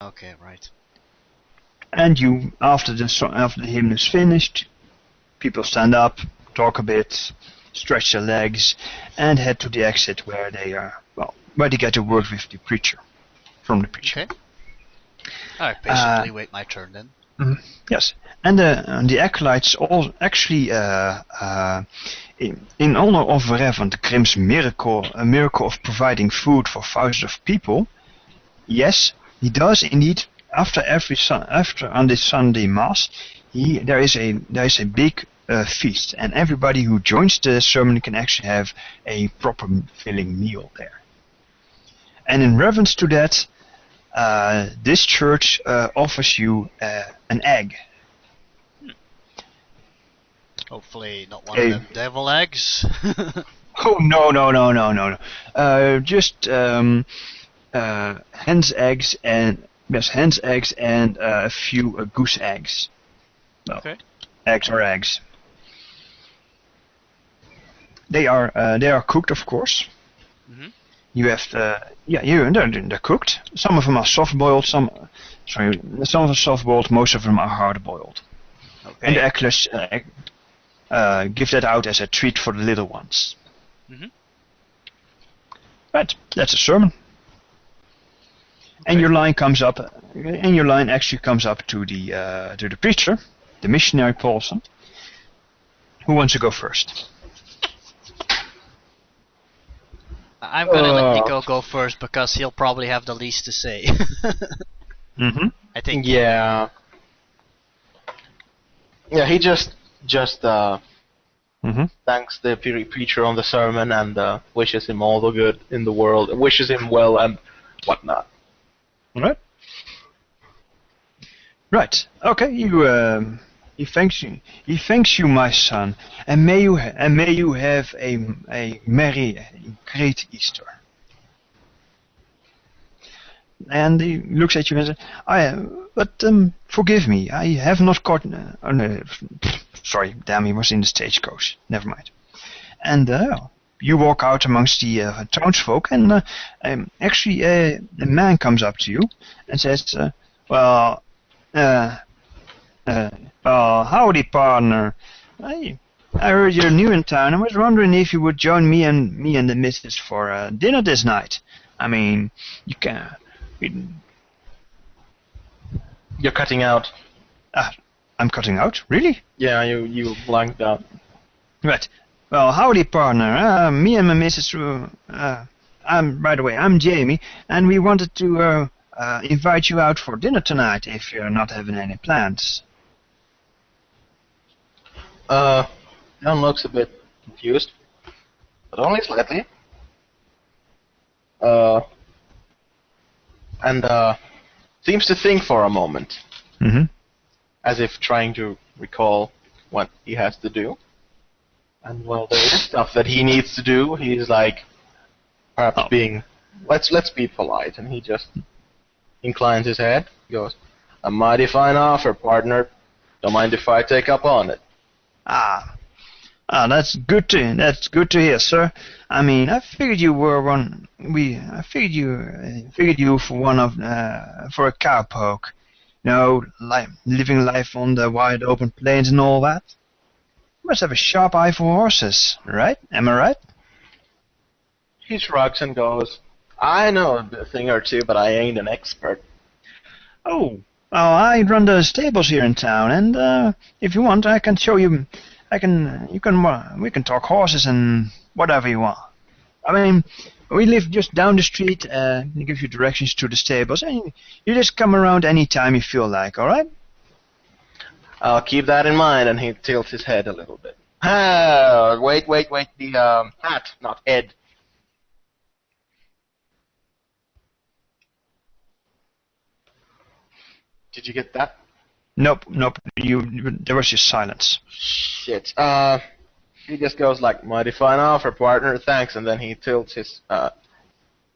Okay, right. And you, after the hymn is finished, people stand up, talk a bit, stretch their legs, and head to the exit where they get a word with the preacher, from the preacher. Okay. I patiently wait my turn then. Yes, and the acolytes all actually, in honor of Reverend Grimm's miracle, a miracle of providing food for thousands of people. Yes, he does indeed. After on this Sunday Mass, there is a big feast, and everybody who joins the sermon can actually have a proper filling meal there. And in reverence to that, this church offers you an egg. Hopefully not one of them devil eggs. Oh no. Just hen's eggs and a few goose eggs. Well, okay. Eggs are eggs. They are cooked, of course. Mm-hmm. You have they're cooked. Some of them are soft boiled. Some are soft boiled. Most of them are hard boiled. Okay. And the acolytes give that out as a treat for the little ones. Mm-hmm. Right, that's a sermon. Okay. And your line actually comes up to the preacher, the missionary Paulson. Who wants to go first? I'm gonna let Nico go first because he'll probably have the least to say. Mm-hmm. I think. Yeah. Yeah, he just thanks the preacher on the sermon and wishes him all the good in the world, wishes him well and whatnot. All right. Right. Okay. He thanks you. He thanks you, my son, and may you have a merry, great Easter. And he looks at you and says, forgive me, I have not caught. Sorry, damn, he was in the stagecoach. Never mind. And you walk out amongst the townsfolk, and actually a man comes up to you and says, howdy, partner. I heard you're new in town. I was wondering if you would join me and the missus for dinner this night. I mean, you can. You're cutting out. I'm cutting out? Really? Yeah, you blanked out. Right. Well, howdy, partner. Me and my missus. By the way, I'm Jamie, and we wanted to invite you out for dinner tonight if you're not having any plans. John looks a bit confused, but only slightly. And seems to think for a moment, as if trying to recall what he has to do. And while there is stuff that he needs to do, he's like, perhaps being, let's be polite, and he just inclines his head, goes, a mighty fine offer, partner. Don't mind if I take up on it. That's good to hear, sir. I mean, I figured you were one. I figured you for for a cowpoke, living life on the wide open plains and all that. You must have a sharp eye for horses, right? Am I right? He shrugs and goes, I know a thing or two, but I ain't an expert. Oh, well, I run the stables here in town, and if you want, I can show you. We can talk horses and whatever you want. I mean, we live just down the street. We give you directions to the stables, and you just come around any time you feel like. All right? I'll keep that in mind, and he tilts his head a little bit. Wait, the hat, not head. Did you get that? Nope. There was just silence. Shit. He just goes like, mighty fine offer, partner, thanks, and then he tilts his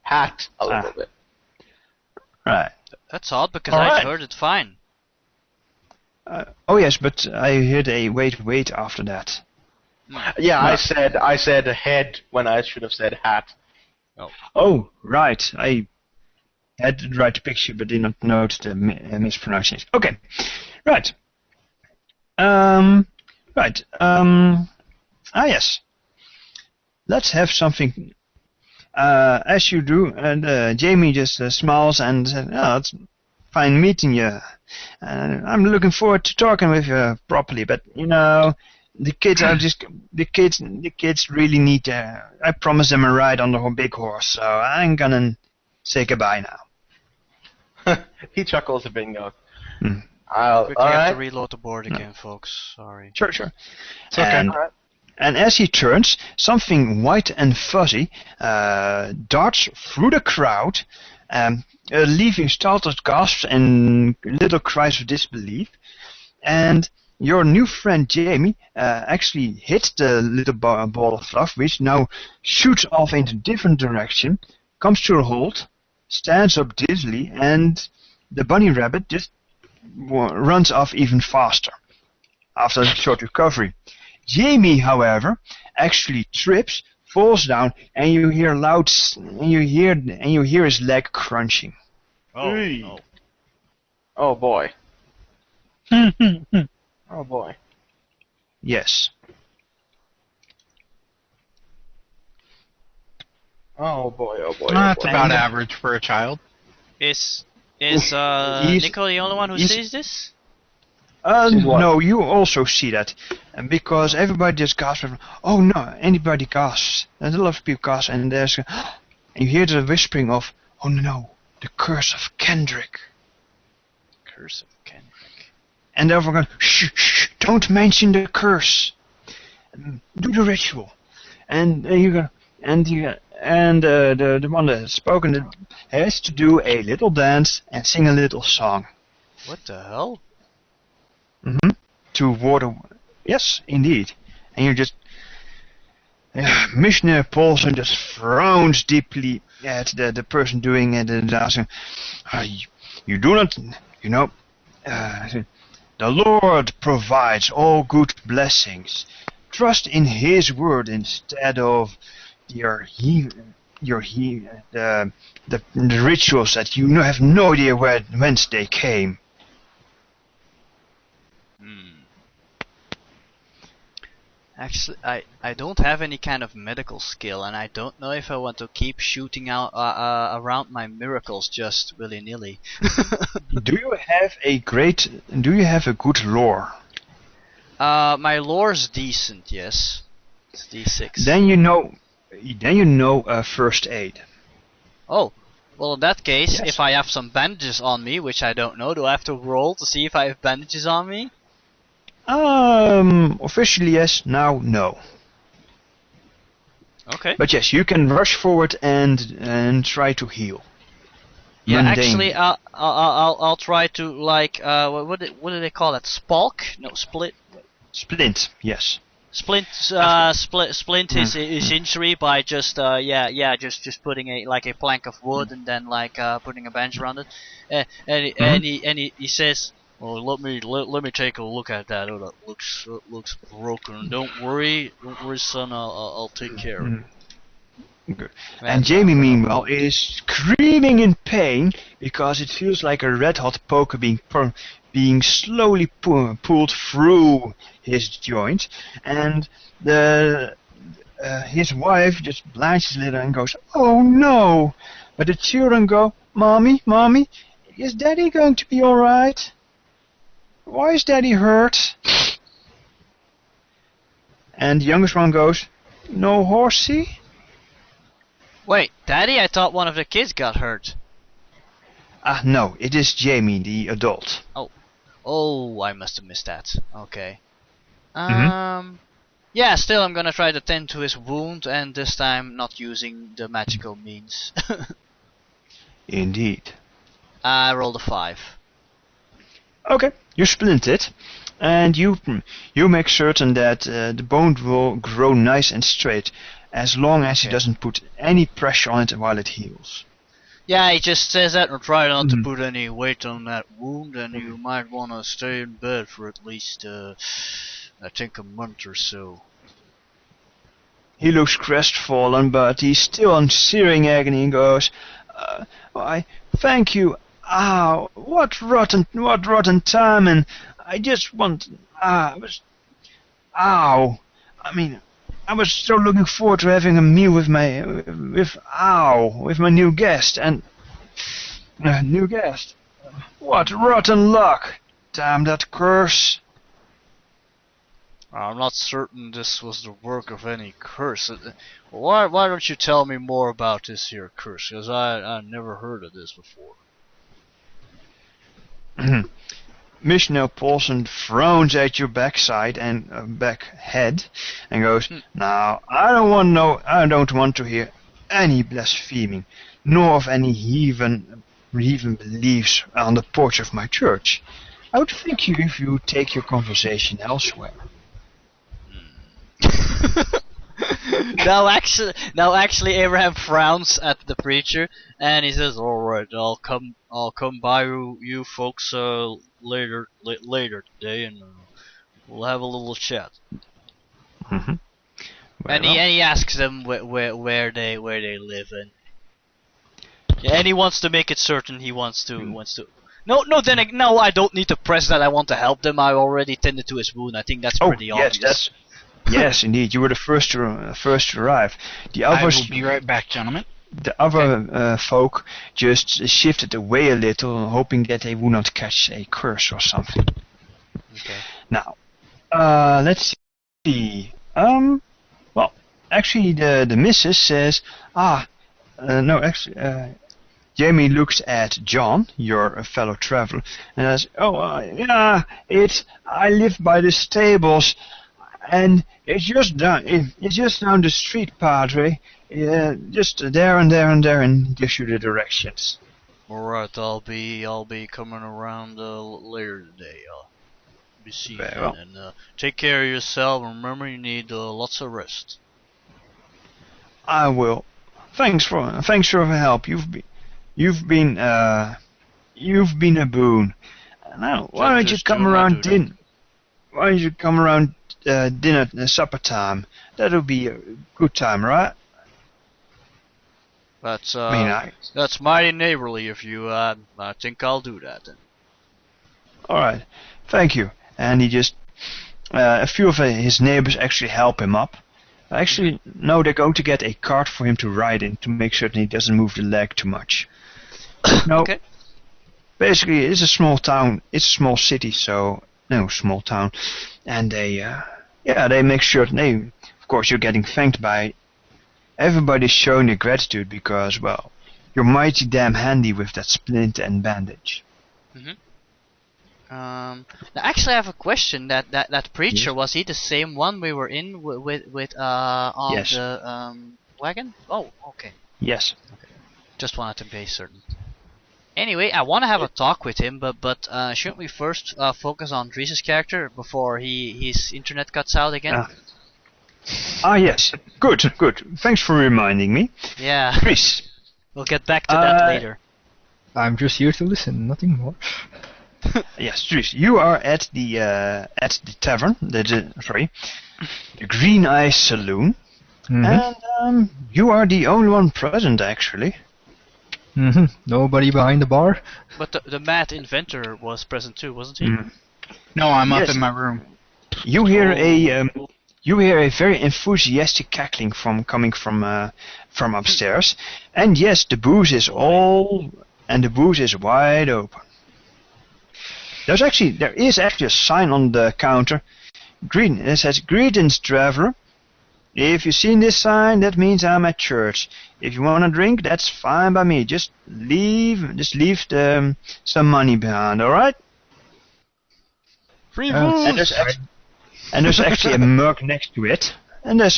hat a little bit. Right. That's odd, because I heard it fine. Oh yes, but I heard a wait after that. Yeah, no. I said head when I should have said hat. Oh, right. Had the right picture, but did not note the mispronunciation. Okay, right. Right. Yes. Let's have something. As you do, and Jamie just smiles and says, "Oh, it's fine meeting you. I'm looking forward to talking with you properly, but the kids are just the kids really need. I promised them a ride on the big horse, so I'm gonna say goodbye now." He chuckles a bit and goes, Quickly have to alright. reload the board again, folks. Sorry. Sure. It's okay. And as he turns, something white and fuzzy darts through the crowd, leaving startled gasps and little cries of disbelief. And your new friend Jamie actually hits the little ball of fluff, which now shoots off into a different direction, comes to a halt, stands up dizzily, and the bunny rabbit just runs off even faster after a short recovery. Jamie, however, actually trips, falls down, and you hear his leg crunching. Oh, Hey. no. Oh boy. Oh boy. Yes. Oh boy, oh boy, oh That's boy. about average for a child. Is He's- Nico the only one who he's- sees this? Sees what? No, you also see that, and because everybody just gasps. Oh no! Anybody gasps. There's a lot of people gasp, and and you hear the whispering of, "Oh no! The curse of Kendrick." Curse of Kendrick. And everyone goes, shh, don't mention the curse. Do the ritual. And the one that has spoken has to do a little dance and sing a little song. What the hell? To water. Yes, indeed. And you're just. Missionary Paulson just frowns deeply at the person doing it and asking, you do not, the Lord provides all good blessings. Trust in His word instead of the rituals that you have no idea whence they came. Actually, I don't have any kind of medical skill, and I don't know if I want to keep shooting out around my miracles just willy-nilly. Do you have a good lore? My lore's decent, yes. It's D6. Then you know first aid. Oh, well in that case, Yes. if I have some bandages on me, which I don't know, do I have to roll to see if I have bandages on me? Officially yes, now no. Okay. But yes, you can rush forward and try to heal. Yeah, Mundane. actually, I'll try to like what do they call that? Spalk? No, split. Splint, yes. Splint his injury by just just putting a plank of wood and then putting a bench around it, and he says, "Well, let me take a look at that. Oh, that looks broken. Don't worry, son. I'll take care of it." Good. And Jamie, meanwhile, is screaming in pain because it feels like a red-hot poker being slowly pulled through his joint, and his wife just blanches a little and goes, "Oh no!" But the children go, "Mommy, is Daddy going to be all right? Why is Daddy hurt?" And the youngest one goes, "No horsey?" Wait, Daddy? I thought one of the kids got hurt. No, it is Jamie, the adult. Oh, I must have missed that. Okay. Mhm. Yeah, still I'm gonna try to tend to his wound, and this time not using the magical means. Indeed. I rolled a 5. Okay, you splint it, and you make certain that the bone will grow nice and straight, as long as he Okay. doesn't put any pressure on it while it heals. Yeah, he just says that, and try not to put any weight on that wound, and you might want to stay in bed for at least, I think a month or so. He looks crestfallen, but he's still in searing agony and goes, I thank you. What rotten time, and I just want. I was. Ow. I mean, I was so looking forward to having a meal with my new guest and new guest. What rotten luck! Damn that curse! I'm not certain this was the work of any curse. Why don't you tell me more about this here curse? Because I never heard of this before. Missionary Paulson frowns at your backside and back head and goes, "Now I don't want to hear any blaspheming, nor of any heathen beliefs on the porch of my church. I would thank you if you take your conversation elsewhere." Now actually, Abraham frowns at the preacher and he says, "All right, I'll come by you folks later today, and we'll have a little chat." Mm-hmm. And he asks them where they live, and he wants to make it certain he wants to. No, I don't need to press that. I want to help them. I already tended to his wound. I think that's pretty obvious. Yes, indeed. You were the first to arrive. The others. I will be right back, gentlemen. The other folk just shifted away a little, hoping that they would not catch a curse or something. Okay. Now, let's see. Well, actually, the missus says, Jamie looks at John, your fellow traveler, and says, I live by the stables, and it's just down the street, Padre. Just there and there and there, and gives you the directions. All right, I'll be coming around later today. I'll be seeing you, and take care of yourself. Remember, you need lots of rest. I will. Thanks for the help. You've been a boon. Now, why don't you come around dinner? Why don't you come around dinner supper time? That'll be a good time, right? That's mighty neighborly of you. I think I'll do that then. All right, thank you. And he just a few of his neighbors actually help him up. Actually, no, they're going to get a cart for him to ride in to make certain he doesn't move the leg too much. No, okay. Basically, it's a small town. It's a small city, small town, and they make sure. Of course, you're getting thanked by. Everybody's showing their gratitude because, well, you're mighty damn handy with that splint and bandage. Now actually, I have a question. That preacher, was he the same one we were in with on yes. the wagon? Oh, okay. Yes. Okay. Just wanted to be certain. Anyway, I want to have a talk with him, but shouldn't we first focus on Dries' character before his internet cuts out again? Yes. Good. Thanks for reminding me. Yeah. Dries. We'll get back to that later. I'm just here to listen, nothing more. Yes, Dries, you are at the tavern, the Green Eye Saloon, and you are the only one present, actually. Nobody behind the bar? But the mad inventor was present too, wasn't he? No, I'm up in my room. You hear a very enthusiastic cackling coming from upstairs, and yes, the booze is wide open. There is actually a sign on the counter. It says, "Greetings, traveler. If you've seen this sign, that means I'm at church. If you want a drink, that's fine by me. Just leave some money behind, all right?" Free booze. And there's actually a mug next to it. That's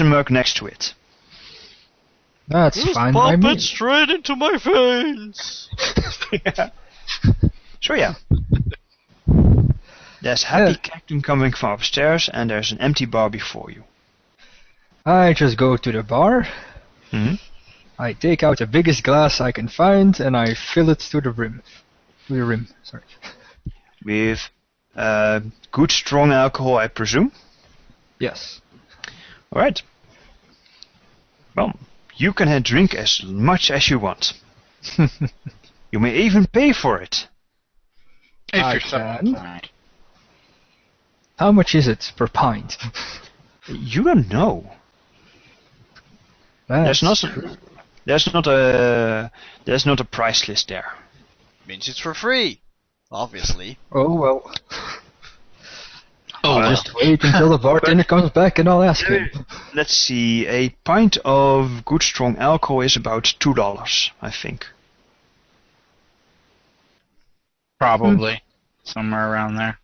fine by Pump me. it straight into my veins. Yeah. So yeah. There's happy cackling coming from upstairs, and there's an empty bar before you. I just go to the bar. I take out the biggest glass I can find, and I fill it to the rim. Sorry. With good strong alcohol, I presume? Yes. Alright. Well, you can drink as much as you want. You may even pay for it. If I you're so can. inclined. How much is it per pint? You don't know. That's There's not a price list there. Means it's for free. Obviously. Oh well. Oh, I'll just wait until the bartender comes back and I'll ask him. Let's see. A pint of good strong alcohol is about $2, I think. probably somewhere around there.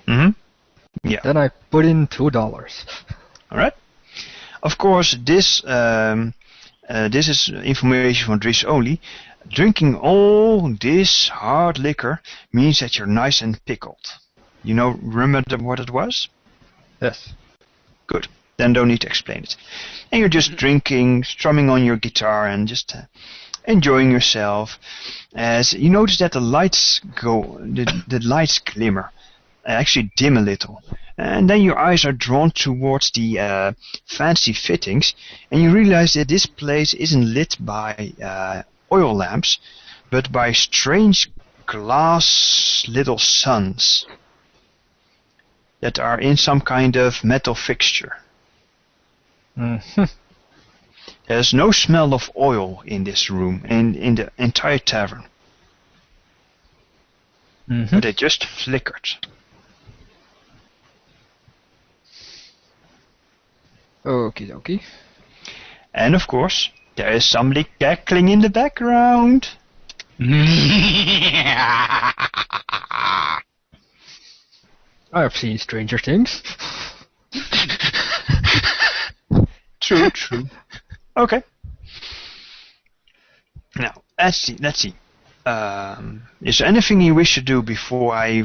Mm-hmm. Yeah. Then I put in $2. All right. Of course, this is information for Dries only. Drinking all this hard liquor means that you're nice and pickled. You know, remember what it was? Yes. Good. Then don't need to explain it. And you're just drinking, strumming on your guitar, and just enjoying yourself. As you notice that the lights the lights glimmer, actually dim a little. And then your eyes are drawn towards the fancy fittings, and you realize that this place isn't lit by oil lamps, but by strange glass little suns that are in some kind of metal fixture. Mm-hmm. There's no smell of oil in this room and in the entire tavern. Mm-hmm. But it just flickered. Okie dokie. And of course, there is somebody cackling in the background. I've seen Stranger Things. True. Okay. Now, let's see. Is there anything you wish to do before I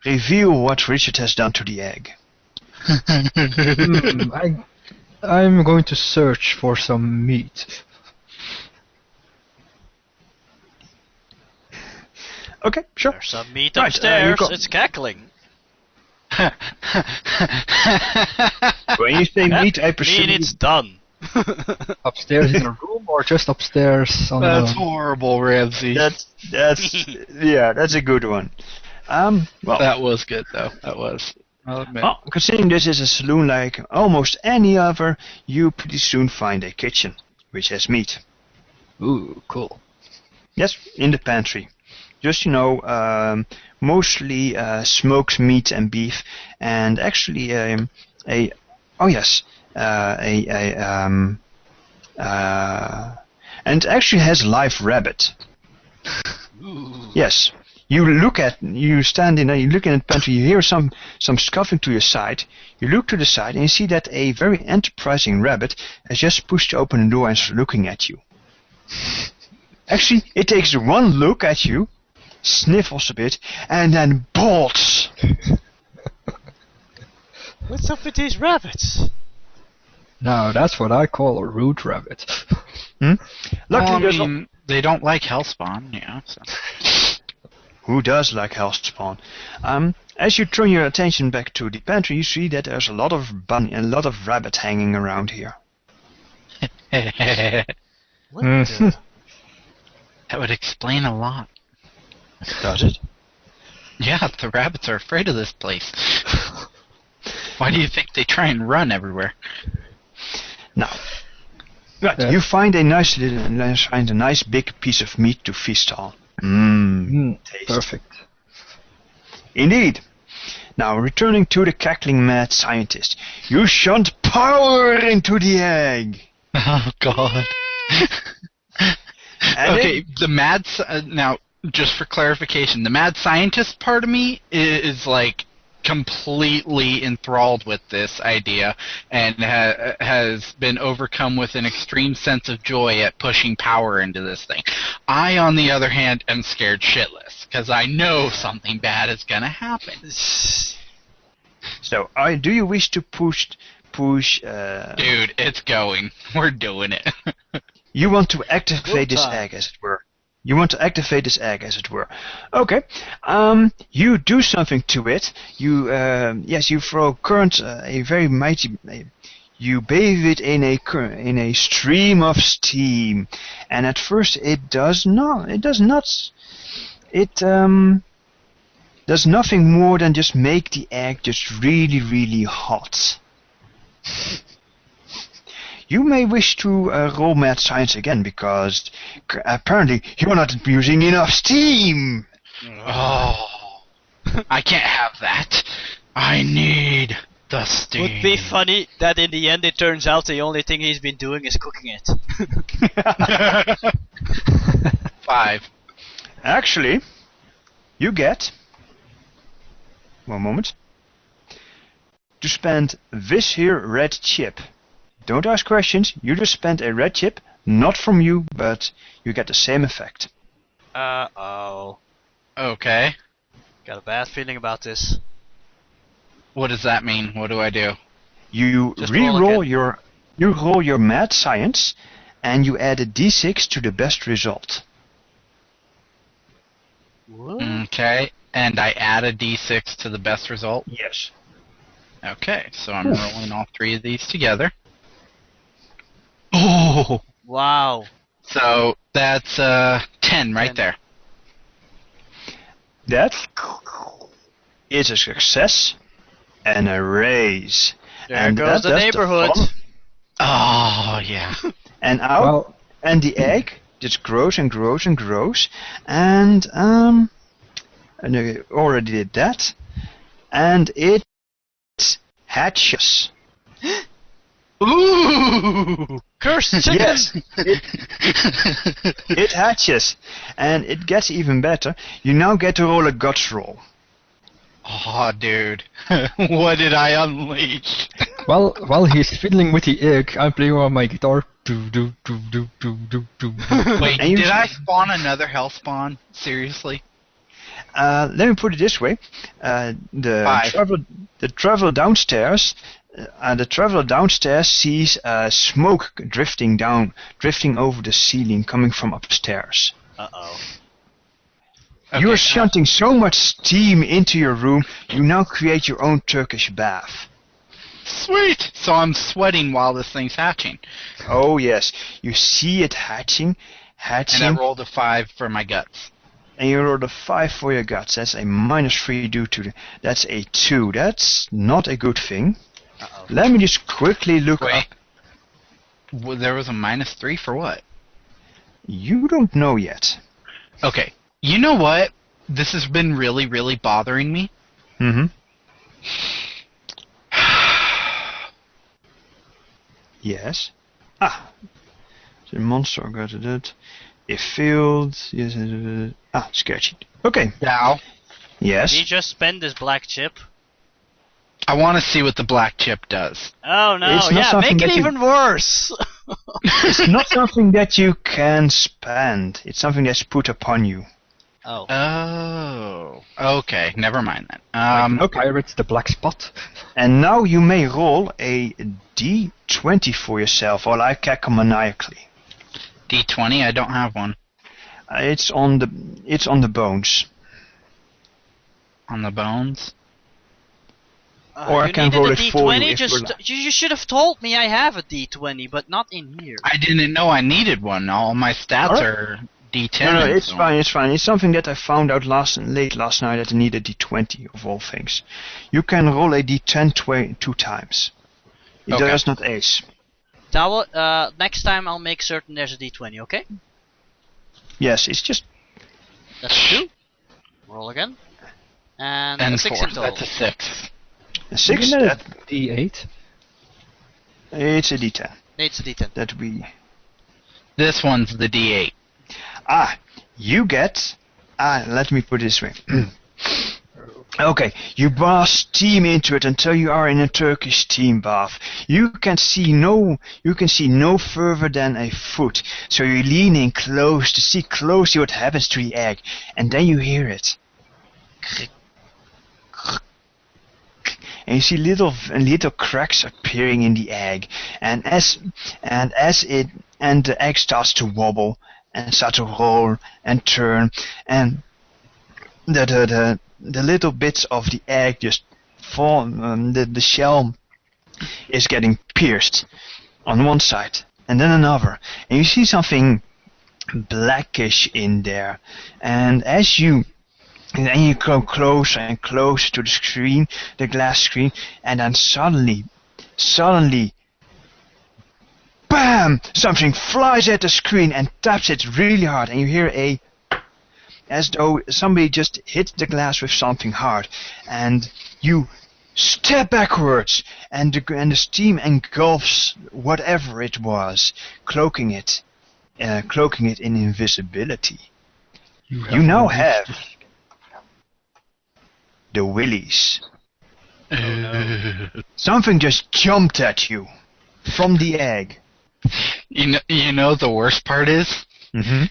reveal what Richard has done to the egg? I'm going to search for some meat. Okay, sure. There's some meat Right, upstairs. you go- It's cackling. When you say meat, I Mean presume it's done. Upstairs in a room or just upstairs on That's the... horrible, Ramsey. that's a good one. Well, That was good, though. That was. I'll admit. well, considering this is a saloon like almost any other, you pretty soon find a kitchen which has meat. Ooh, cool. Yes, in the pantry. Just, mostly smoked meat and beef, and actually and actually has live rabbit. Yes. You stand in there, you look in the pantry, you hear some scuffling to your side, you look to the side and you see that a very enterprising rabbit has just pushed open the door and is looking at you. Actually, it takes one look at you, sniffles a bit, and then bolts. What's up with these rabbits? Now, that's what I call a rude rabbit. Luckily, there's they don't like Hellspawn, yeah. So. Who does like Hellspawn? As you turn your attention back to the pantry, you see that there's a lot of rabbit hanging around here. What the? That would explain a lot. Does it? Yeah, the rabbits are afraid of this place. Why do you think they try and run everywhere? Now, right, you find a nice big piece of meat to feast on. Tasty. Perfect. Indeed. Now, returning to the cackling mad scientist, you shunt power into the egg. Oh, God. And Okay, the mad... now, just for clarification, the mad scientist part of me is like completely enthralled with this idea and has been overcome with an extreme sense of joy at pushing power into this thing. I, on the other hand, am scared shitless because I know something bad is going to happen. So, do you wish to push? Dude, it's going. We're doing it. You want to activate this time. egg, as it were. Okay. You do something to it. You throw current, a very mighty. You bathe it in a stream of steam, and at first it does nothing more than just make the egg just really, really hot. You may wish to roll mad science again, because apparently you're not using enough steam. Oh, I can't have that. I need the steam. Would be funny that in the end it turns out the only thing he's been doing is cooking it. 5. Actually, you get... One moment. To spend this here red chip. Don't ask questions, you just spend a red chip, not from you, but you get the same effect. Uh-oh. Okay. Got a bad feeling about this. What does that mean? What do I do? You Just re-roll your mad science, and you add a d6 to the best result. What? Okay, and I add a d6 to the best result? Yes. Okay, so I'm rolling all 3 of these together. Oh! Wow. So that's 10 right 10. there. That is a success and a raise. There and goes the neighborhood. Oh, yeah. And and the egg just grows and grows and grows, and I already did that, and it hatches. Ooh! Cursed chicken! Yes, it hatches, and it gets even better. You now get to roll a guts roll. Oh, dude. What did I unleash? Well, while he's fiddling with the egg, I'm playing on my guitar. Do do do do do do do. Wait, And you- did I spawn another hell spawn? Seriously? Let me put it this way: the 5. traveler downstairs. The traveler downstairs sees smoke drifting over the ceiling, coming from upstairs. Uh-oh. You are Okay, shunting so much steam into your room, you now create your own Turkish bath. Sweet! So I'm sweating while this thing's hatching. Oh yes, you see it hatching, And I rolled a 5 for my guts. and you rolled a 5 for your guts. That's a -3 due to that's a 2. That's not a good thing. Uh-oh. Let me just quickly look Wait. up. Well, there was a -3 for what? You don't know yet. Okay. You know what? This has been really, really bothering me. Mm-hmm. Yes. The monster got it. It failed. Yes. Sketchy. Okay. Now, Yes. Did he just spend his black chip? I want to see what the black chip does. Oh no, It's not yeah, something make it that you- even worse! It's not something that you can spend. It's something that's put upon you. Oh. Oh. Okay, never mind then. Pirates, the black spot. And now you may roll a d20 for yourself, while I cackle maniacally. D20, I don't have one. It's on the bones. On the bones? Or I you can needed roll a it for you D20? if You should have told me I have a D20, but not in here. I didn't know I needed one. All my stats Alright. are D10. No, and it's so on. fine, it's fine. It's something that I found out late last night that I need a d20 of all things. You can roll a d10 2 times. It Okay. does not ace. Next time I'll make certain there's a D20, okay? Yes, it's just... That's 2. Roll again. And And a 6 4. in total. That's a 6. a 6. Isn't it That, D8? it's a d10. It's a D10. That we... This one's the D8. You get... let me put it this way. Okay, you bath steam into it until you are in a Turkish steam bath. You can see no further than a foot, so you lean in close to see closely what happens to the egg, and then you hear it. And you see little cracks appearing in the egg, and the egg starts to wobble and start to roll and turn, and the little bits of the egg just fall. The shell is getting pierced on one side and then another, and you see something blackish in there, and then you go closer and closer to the screen, the glass screen, and then suddenly, BAM! Something flies at the screen and taps it really hard, and you hear as though somebody just hit the glass with something hard, and you step backwards, and the steam engulfs whatever it was, cloaking it in invisibility. You now have the willies. Oh, no. Something just jumped at you from the egg. You know the worst part is? Mm-hmm.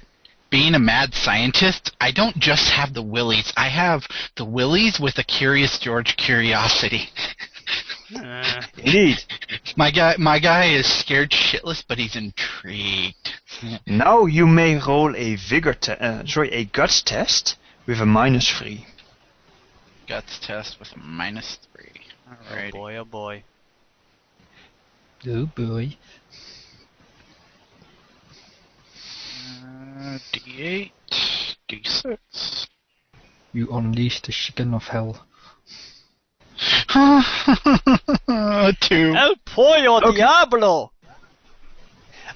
Being a mad scientist, I don't just have the willies. I have the willies with a Curious George curiosity. Indeed. My guy is scared shitless, but he's intrigued. Now you may roll a a guts test with a -3. Guts test with a -3. Alright. Oh boy, oh boy. Oh boy. D8, D6. You unleash the chicken of hell. 2. El pollo diablo!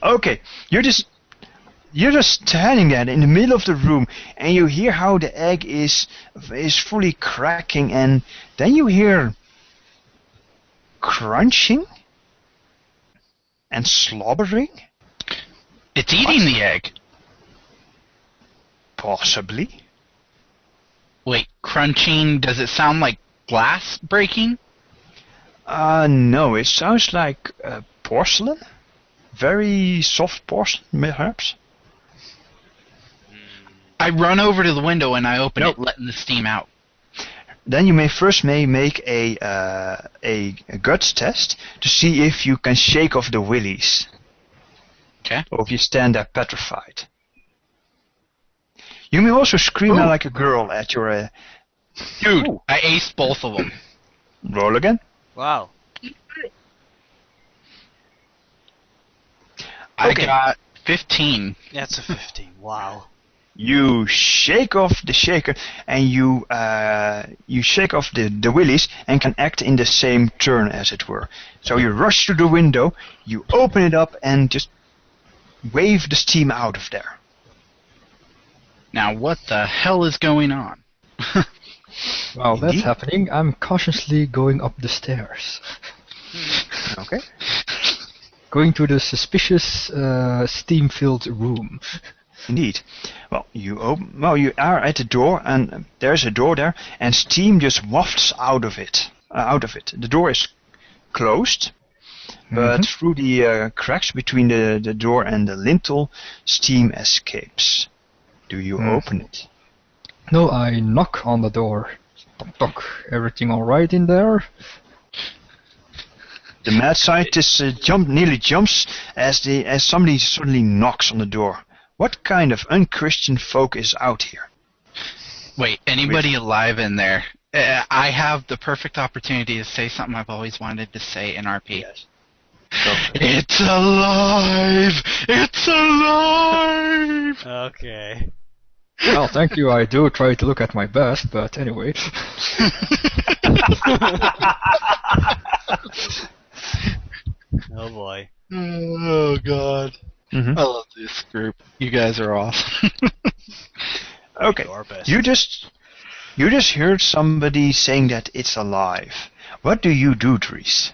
Okay, you're just standing there in the middle of the room, and you hear how the egg is fully cracking, and then you hear crunching and slobbering. It's eating the egg. Possibly. Wait, crunching, does it sound like glass breaking? No, it sounds like porcelain. Very soft porcelain, perhaps. I run over to the window and I open it, letting the steam out. Then you may make a guts test to see if you can shake off the willies. Okay. Or if you stand there petrified. You may also scream out like a girl at your... Dude, I aced both of them. Roll again. Wow. I Okay. got 15. That's a 15. Wow. You shake off the shaker, and you shake off the willies and can act in the same turn, as it were. So you rush to the window, you open it up, and just wave the steam out of there. Now, what the hell is going on? While that's Indeed. happening, I'm cautiously going up the stairs. Okay. Going to the suspicious steam-filled room. Indeed. Well, you are at the door, and there's a door there, and steam just wafts out of it. The door is closed, but through the cracks between the door and the lintel, steam escapes. Do you open it? No, I knock on the door. Knock, knock. Everything all right in there? The mad scientist nearly jumps as somebody suddenly knocks on the door. What kind of unchristian folk is out here? Wait, anybody alive in there? I have the perfect opportunity to say something I've always wanted to say in RP. Yes. It's alive! It's alive! Okay. Well, thank you, I do try to look at my best, but anyway. Oh boy. Oh god. Mm-hmm. I love this group. You guys are awesome. Okay. Your best. You just heard somebody saying that it's alive. What do you do, Dries?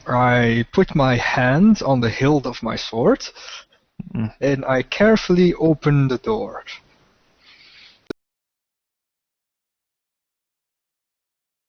I put my hand on the hilt of my sword, and I carefully open the door.